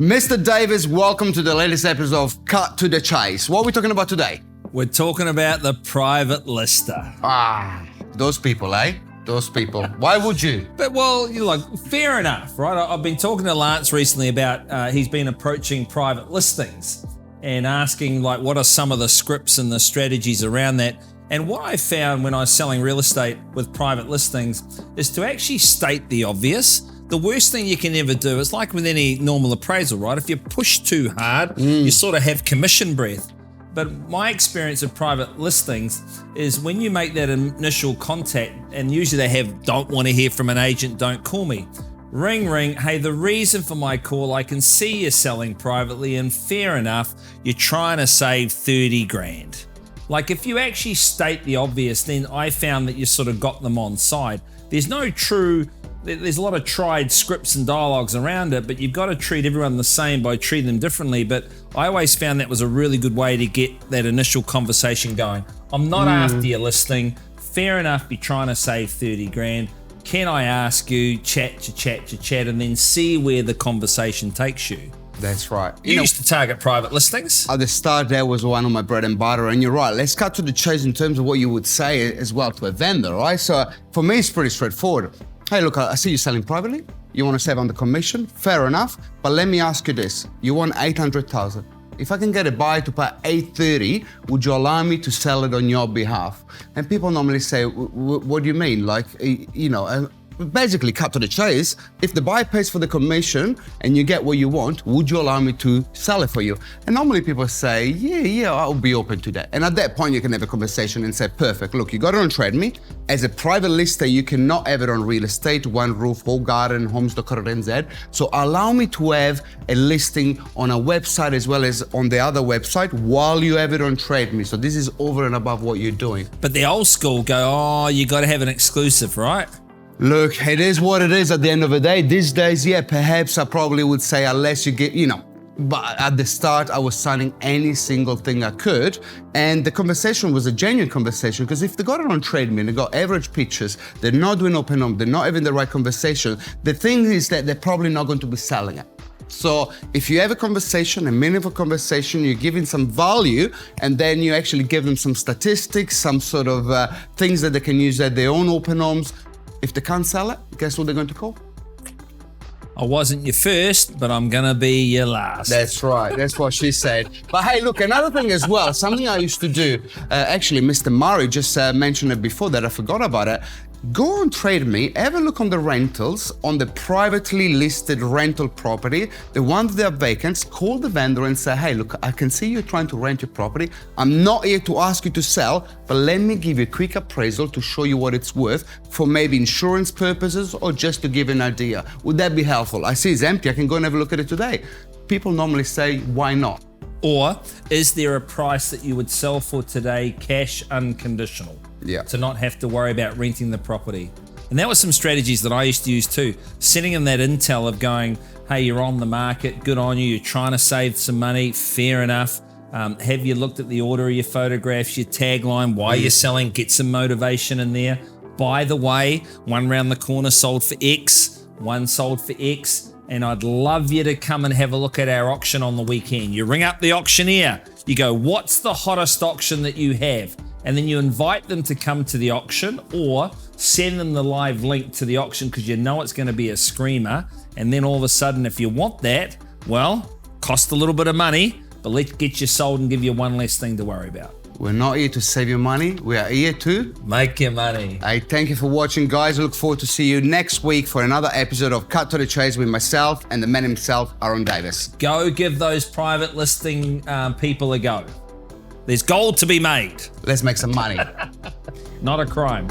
Mr. Davis, welcome to the latest episode of Cut to the Chase. What are we talking about today? We're talking about the private lister. Those people, eh? Those people. Why would you? But, well, you're like, fair enough, right? I've been talking to Lance recently about he's been approaching private listings and asking, like, what are some of the scripts and the strategies around that? And what I found when I was selling real estate with private listings is to actually state the obvious. The worst thing you can ever do is like with any normal appraisal, right? If you push too hard, you sort of have commission breath. But my experience of private listings is when you make that initial contact, and usually they have, don't want to hear from an agent, don't call me. Ring, ring. Hey, the reason for my call, I can see you're selling privately, and fair enough, you're trying to save 30 grand. Like if you actually state the obvious, then I found that you sort of got them on side. There's a lot of tried scripts and dialogues around it, but you've got to treat everyone the same by treating them differently. But I always found that was a really good way to get that initial conversation going. I'm not after your listing. Fair enough, be trying to save 30 grand. Can I ask you, chat, and then see where the conversation takes you? That's right. You used to target private listings. At the start, that was one of my bread and butter, and you're right. Let's cut to the chase in terms of what you would say as well to a vendor, right? So for me, it's pretty straightforward. Hey, look, I see you selling privately. You want to save on the commission. Fair enough. But let me ask you this. You want 800,000. If I can get a buyer to pay 830, would you allow me to sell it on your behalf? And people normally say, what do you mean? Like, basically cut to the chase. If the buyer pays for the commission and you get what you want, would you allow me to sell it for you? And normally people say, yeah, I'll be open to that. And at that point, you can have a conversation and say, perfect, look, you got it on TradeMe. As a private lister, you cannot have it on real estate, One Roof, Whole Garden, Homes.co.nz. So allow me to have a listing on a website as well as on the other website while you have it on TradeMe. So this is over and above what you're doing. But the old school go, you got to have an exclusive, right? Look, it is what it is at the end of the day. These days, yeah, perhaps I probably would say unless you get, but at the start, I was signing any single thing I could. And the conversation was a genuine conversation because if they got it on TradeMe and they got average pictures, they're not doing open home, they're not having the right conversation, the thing is that they're probably not going to be selling it. So if you have a conversation, a meaningful conversation, you're giving some value, and then you actually give them some statistics, some sort of things that they can use at their own open homes. If they can't sell it, guess what they're going to call? I wasn't your first, but I'm going to be your last. That's right. That's what she said. But hey, look, another thing as well, something I used to do, actually, Mr. Murray just mentioned it before that I forgot about it. Go on TradeMe, have a look on the rentals, on the privately listed rental property, the ones that are vacant, call the vendor and say, hey, look, I can see you're trying to rent your property. I'm not here to ask you to sell, but let me give you a quick appraisal to show you what it's worth for maybe insurance purposes or just to give an idea. Would that be helpful? I see it's empty. I can go and have a look at it today. People normally say, why not? Or is there a price that you would sell for today, cash unconditional? Yeah. To not have to worry about renting the property. And that was some strategies that I used to use too. Sending them that intel of going, hey, you're on the market, good on you, you're trying to save some money, fair enough. Have you looked at the order of your photographs, your tagline, why you're selling, get some motivation in there. By the way, one round the corner sold for X, one sold for X, and I'd love you to come and have a look at our auction on the weekend. You ring up the auctioneer, you go, what's the hottest auction that you have? And then you invite them to come to the auction or send them the live link to the auction because you know it's going to be a screamer. And then all of a sudden, if you want that, well, cost a little bit of money, but let's get you sold and give you one less thing to worry about. We're not here to save your money. We are here to make your money. I thank you for watching, guys. I look forward to see you next week for another episode of Cut to the Chase with myself and the man himself, Aaron Davis. Go give those private listing people a go. There's gold to be made. Let's make some money. Not a crime.